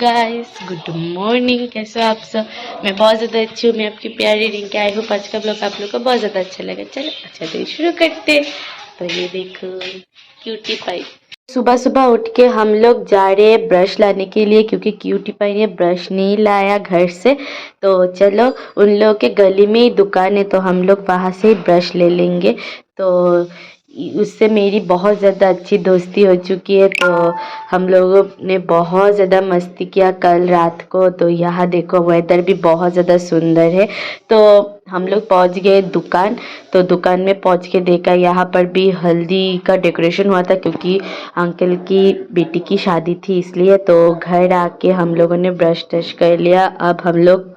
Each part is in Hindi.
Guys, good morning. कैसे हो आप सब? मैं बहुत ज़्यादा अच्छी हूँ। मैं आपकी प्यारी रिंकी। आई होप आज का ब्लॉग आप लोग को बहुत ज़्यादा अच्छा लगा। चलो अच्छा तो शुरू करते हैं। तो ये देखो क्यूटी पाई। सुबह सुबह उठ के हम लोग जा रहे हैं ब्रश लाने के लिए, क्योंकि क्यूटी पाई ने ब्रश नहीं लाया घर से। तो चलो, उन लोग के गली में ही दुकान है तो हम लोग वहाँ से ही ब्रश ले लेंगे। तो उससे मेरी बहुत ज़्यादा अच्छी दोस्ती हो चुकी है। तो हम लोगों ने बहुत ज़्यादा मस्ती किया कल रात को। तो यहाँ देखो वेदर भी बहुत ज़्यादा सुंदर है। तो हम लोग पहुँच गए दुकान। तो दुकान में पहुँच के देखा यहाँ पर भी हल्दी का डेकोरेशन हुआ था, क्योंकि अंकल की बेटी की शादी थी इसलिए। तो घर आके हम लोगों ने ब्रश टश कर लिया। अब हम लोग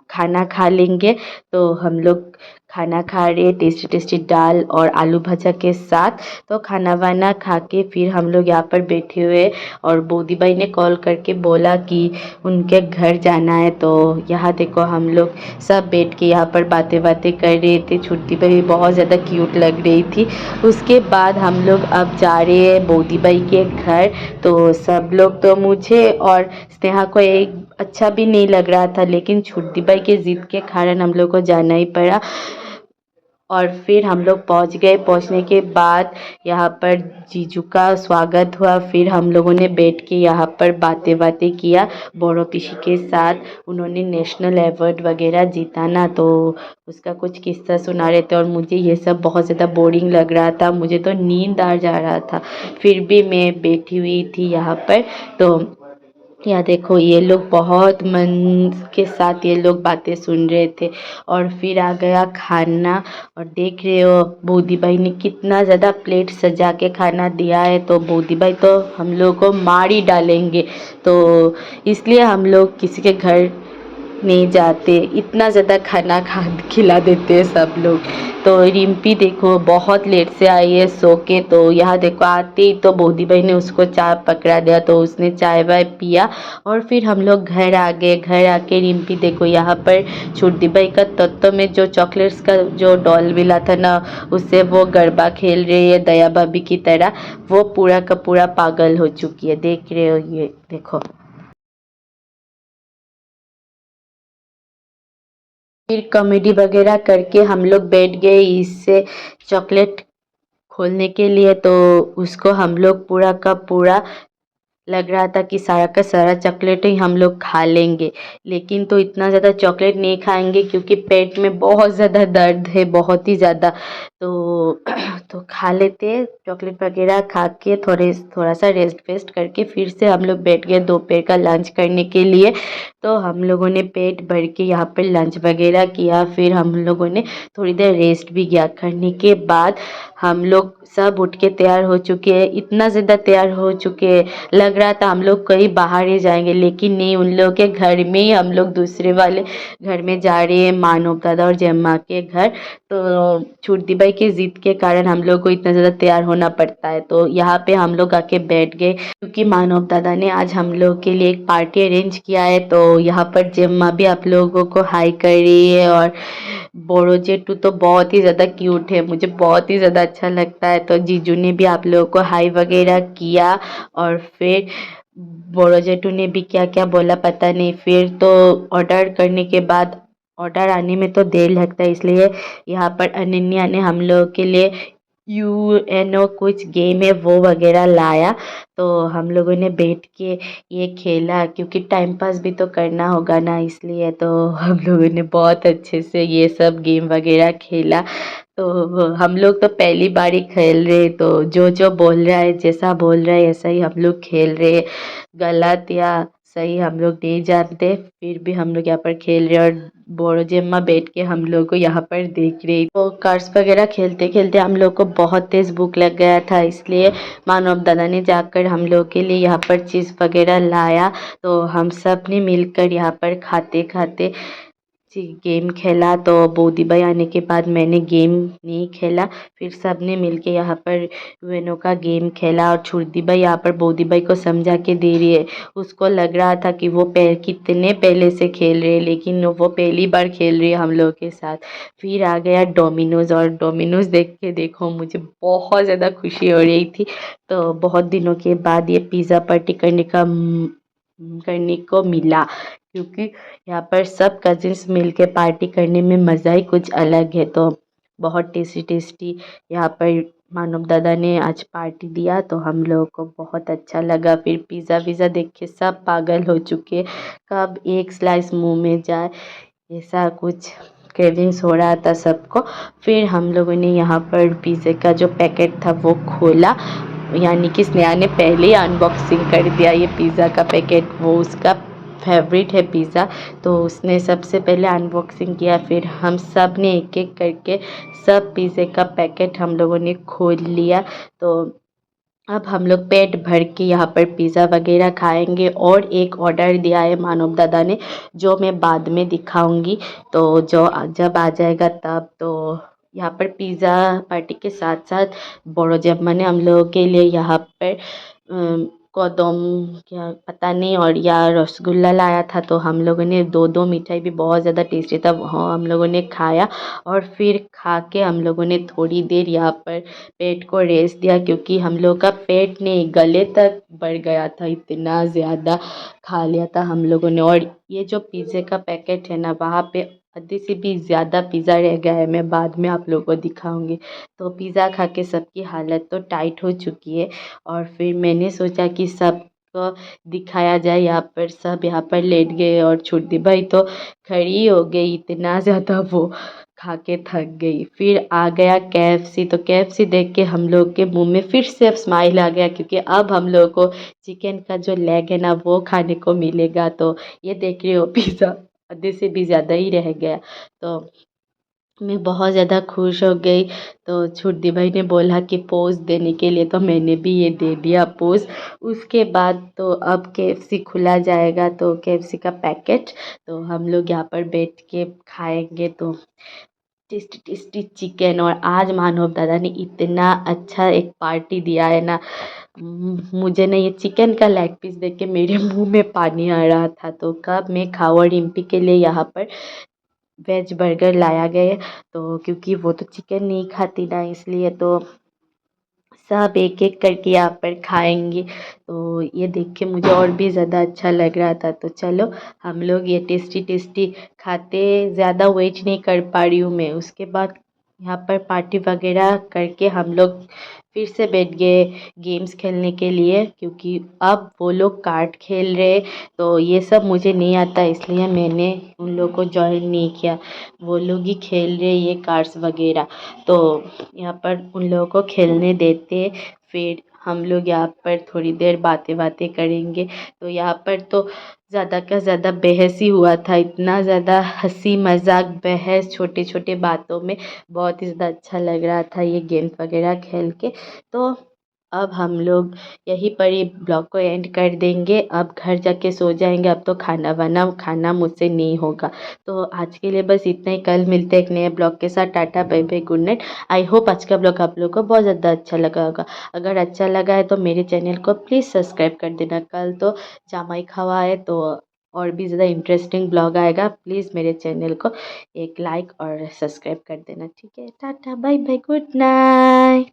खाना खा लेंगे। तो हम लोग खाना खा रहे टेस्टी टेस्टी दाल और आलू भजा के साथ। तो खाना वाना खा के फिर हम लोग यहाँ पर बैठे हुए, और बोदी भाई ने कॉल करके बोला कि उनके घर जाना है। तो यहाँ देखो हम लोग सब बैठ के यहाँ पर बातें बातें कर रहे थे। छुट्टी पर भी बहुत ज़्यादा क्यूट लग रही थी। उसके बाद हम लोग अब जा रहे हैं बोदी भाई के घर। तो सब लोग, तो मुझे और स्नेहा को एक अच्छा भी नहीं लग रहा था, लेकिन छुट्टी भाई के ज़िद के कारण हम लोग को जाना ही पड़ा। और फिर हम लोग पहुंच गए। पहुंचने के बाद यहाँ पर जीजू का स्वागत हुआ। फिर हम लोगों ने बैठ के यहाँ पर बातें बातें किया बड़ों पीसी के साथ। उन्होंने नेशनल अवार्ड वगैरह जीता ना, तो उसका कुछ किस्सा सुना रहे थे। और मुझे ये सब बहुत ज़्यादा बोरिंग लग रहा था, मुझे तो नींद आ जा रहा था। फिर भी मैं बैठी हुई थी यहाँ पर। तो या देखो ये लोग बहुत मन के साथ ये लोग बातें सुन रहे थे। और फिर आ गया खाना। और देख रहे हो बोदी भाई ने कितना ज़्यादा प्लेट सजा के खाना दिया है। तो बोदी भाई तो हम लोग को मार ही डालेंगे। तो इसलिए हम लोग किसी के घर नहीं जाते, इतना ज़्यादा खाना खा खिला देते हैं सब लोग। तो रिम्पी देखो बहुत लेट से आई है सो के। तो यहाँ देखो आते ही तो बोदी भाई ने उसको चाय पकड़ा दिया, तो उसने चाय वाय पिया। और फिर हम लोग घर आ गए। घर आके रिम्पी देखो यहाँ पर छोटी भाई का तत्व में जो चॉकलेट्स का जो डॉल मिला था ना, उससे वो गरबा खेल रही है दया भाभी की तरह। वो पूरा का पूरा पागल हो चुकी है, देख रहे हो ये देखो। फिर कॉमेडी वगैरह करके हम लोग बैठ गए इससे चॉकलेट खोलने के लिए। तो उसको हम लोग पूरा का पूरा लग रहा था कि सारा का सारा चॉकलेट ही हम लोग खा लेंगे। लेकिन तो इतना ज़्यादा चॉकलेट नहीं खाएंगे, क्योंकि पेट में बहुत ज़्यादा दर्द है, बहुत ही ज़्यादा। तो तो खा लेते चॉकलेट वगैरह खा के थोड़ा सा रेस्ट वेस्ट करके फिर से हम लोग बैठ गए दोपहर का लंच करने के लिए। तो हम लोगों ने पेट भर के यहाँ पर लंच वगैरह किया। फिर हम लोगों ने थोड़ी देर रेस्ट भी किया। करने के बाद हम लोग सब उठ के तैयार हो चुके हैं, इतना ज़्यादा तैयार हो चुके हैं, लग रहा था हम लोग कहीं बाहर ही जाएंगे। लेकिन नहीं, उन लोगों के घर में ही हम लोग दूसरे वाले घर में जा रहे हैं, मानव दादा और जम्मा के घर। तो छुट्टी भाई की जिद के कारण हम लोग को इतना ज़्यादा तैयार होना पड़ता है। तो यहाँ पे हम लोग आके बैठ गए, क्योंकि मानव दादा ने आज हम लोग के लिए एक पार्टी अरेंज किया है। तो यहाँ पर जम्मा भी आप लोगों को हाई कर रही है। और बोड़ो जेटू तो बहुत ही ज़्यादा क्यूट है, मुझे बहुत ही ज़्यादा अच्छा लगता है। तो जीजू ने भी आप लोगों को हाई वगैरह किया। और फिर बोड़ो जेटू ने भी क्या क्या बोला पता नहीं। फिर तो ऑर्डर करने के बाद, ऑर्डर आने में तो देर लगता है, इसलिए यहाँ पर अनन्या ने हम लोगों के लिए यूएनओ कुछ गेम है वो वगैरह लाया। तो हम लोगों ने बैठ के ये खेला, क्योंकि टाइम पास भी तो करना होगा ना, इसलिए तो हम लोगों ने बहुत अच्छे से ये सब गेम वगैरह खेला। तो हम लोग तो पहली बार ही खेल रहे, तो जो जो बोल रहा है जैसा बोल रहा है ऐसा ही हम लोग खेल रहे। गलत या सही हम लोग नहीं जानते, फिर भी हम लोग यहाँ पर खेल रहे। और बोरो जेम्मा बैठ के हम लोग को यहाँ पर देख रही। तो कार्ड्स वगैरह खेलते खेलते हम लोग को बहुत तेज़ भूख लग गया था, इसलिए मानव दादा ने जाकर हम लोग के लिए यहाँ पर चीज़ वगैरह लाया। तो हम सब ने मिलकर यहाँ पर खाते खाते जी गेम खेला। तो बोदी भाई आने के बाद मैंने गेम नहीं खेला। फिर सब ने मिलके यहाँ पर वेनो का गेम खेला। और छुर्दी भाई यहाँ पर बोदी भाई को समझा के दे रही है। उसको लग रहा था कि वो कितने पहले से खेल रहे हैं, लेकिन वो पहली बार खेल रही है हम लोगों के साथ। फिर आ गया डोमिनोज़, और डोमिनोज़ देख के देखो मुझे बहुत ज़्यादा खुशी हो रही थी। तो बहुत दिनों के बाद ये पिज़्ज़ा पार्टी करने का करने को मिला, क्योंकि यहाँ पर सब कजिन्स मिलके पार्टी करने में मज़ा ही कुछ अलग है। तो बहुत टेस्टी टेस्टी यहाँ पर मानव दादा ने आज पार्टी दिया, तो हम लोगों को बहुत अच्छा लगा। फिर पिज़्ज़ा विज़ा देख के सब पागल हो चुके, कब एक स्लाइस मुंह में जाए, ऐसा कुछ क्रेविंग्स हो रहा था सबको। फिर हम लोगों ने यहाँ पर पिज़्ज़े का जो पैकेट था वो खोला, यानी कि स्नेहा ने पहले ही अनबॉक्सिंग कर दिया ये पिज़्ज़ा का पैकेट। वो उसका फेवरेट है पिज़्ज़ा, तो उसने सबसे पहले अनबॉक्सिंग किया। फिर हम सब ने एक एक करके सब पिज़्ज़े का पैकेट हम लोगों ने खोल लिया। तो अब हम लोग पेट भर के यहाँ पर पिज़्ज़ा वगैरह खाएंगे। और एक ऑर्डर दिया है मानव दादा ने, जो मैं बाद में दिखाऊंगी, तो जो जब आ जाएगा तब। तो यहाँ पर पिज़्ज़ा पार्टी के साथ साथ बड़ो जम्मा ने हम लोगों के लिए यहाँ पर कदम क्या पता नहीं और या रसगुल्ला लाया था, तो हम लोगों ने दो दो मिठाई भी बहुत ज़्यादा टेस्टी था, हाँ हम लोगों ने खाया। और फिर खा के हम लोगों ने थोड़ी देर यहाँ पर पेट को रेस्ट दिया, क्योंकि हम लोग का पेट नहीं गले तक बढ़ गया था, इतना ज़्यादा खा लिया था हम लोगों ने। और ये जो पिज़्ज़े का पैकेट है ना, वहाँ पे आधे से भी ज़्यादा पिज़्ज़ा रह गया है, मैं बाद में आप लोगों को दिखाऊंगी। तो पिज़्ज़ा खा के सबकी हालत तो टाइट हो चुकी है। और फिर मैंने सोचा कि सबको दिखाया जाए, यहाँ पर सब यहाँ पर लेट गए और छोटी भाई तो खड़ी हो गई, इतना ज़्यादा वो खा के थक गई। फिर आ गया KFC, तो KFC देख के हम लोग के मुंह में फिर से अब स्माइल आ गया, क्योंकि अब हम लोग को चिकन का जो लेग है ना वो खाने को मिलेगा। तो ये देख रहे हो पिज़्ज़ा आधे से भी ज़्यादा ही रह गया, तो मैं बहुत ज़्यादा खुश हो गई। तो छोटी भाई ने बोला कि पोज़ देने के लिए, तो मैंने भी ये दे दिया पोज़। उसके बाद तो अब KFC खुला जाएगा, तो KFC का पैकेट तो हम लोग यहाँ पर बैठ के खाएंगे। तो टेस्टी टेस्टी चिकन, और आज मानव दादा ने इतना अच्छा एक पार्टी दिया है ना, मुझे ना ये चिकन का लेग पीस देख के मेरे मुंह में पानी आ रहा था। तो कब मैं खाऊं, और रिम्पी के लिए यहाँ पर वेज बर्गर लाया गया, तो क्योंकि वो तो चिकन नहीं खाती ना, इसलिए तो सब एक एक करके यहाँ पर खाएंगे। तो ये देख के मुझे और भी ज़्यादा अच्छा लग रहा था। तो चलो हम लोग ये टेस्टी टेस्टी खाते, ज़्यादा वेट नहीं कर पा रही हूँ मैं। उसके बाद यहाँ पर पार्टी वगैरह करके हम लोग फिर से बैठ गए गेम्स खेलने के लिए, क्योंकि अब वो लोग कार्ड खेल रहे, तो ये सब मुझे नहीं आता, इसलिए मैंने उन लोगों को ज्वाइन नहीं किया। वो लोग ही खेल रहे ये कार्ड्स वगैरह, तो यहाँ पर उन लोगों को खेलने देते। फिर हम लोग यहाँ पर थोड़ी देर बातें बातें करेंगे। तो यहाँ पर तो ज़्यादा का ज़्यादा बहस ही हुआ था, इतना ज़्यादा हंसी मजाक बहस छोटे छोटे बातों में, बहुत ही ज़्यादा अच्छा लग रहा था ये गेम्स वगैरह खेल के। तो अब हम लोग यहीं पर ही ब्लॉग को एंड कर देंगे, अब घर जाके सो जाएंगे। अब तो खाना वाना खाना मुझसे नहीं होगा। तो आज के लिए बस इतना ही, कल मिलते हैं एक नए ब्लॉग के साथ। Tata bye bye good night. I hope आज का ब्लॉग आप लोग को बहुत ज़्यादा अच्छा लगा होगा। अगर अच्छा लगा है तो मेरे चैनल को प्लीज़ सब्सक्राइब कर देना। कल तो जामाई खवा है, तो और भी ज़्यादा इंटरेस्टिंग ब्लॉग आएगा। प्लीज़ मेरे चैनल को एक लाइक और सब्सक्राइब कर देना, ठीक है। Tata bye bye good night.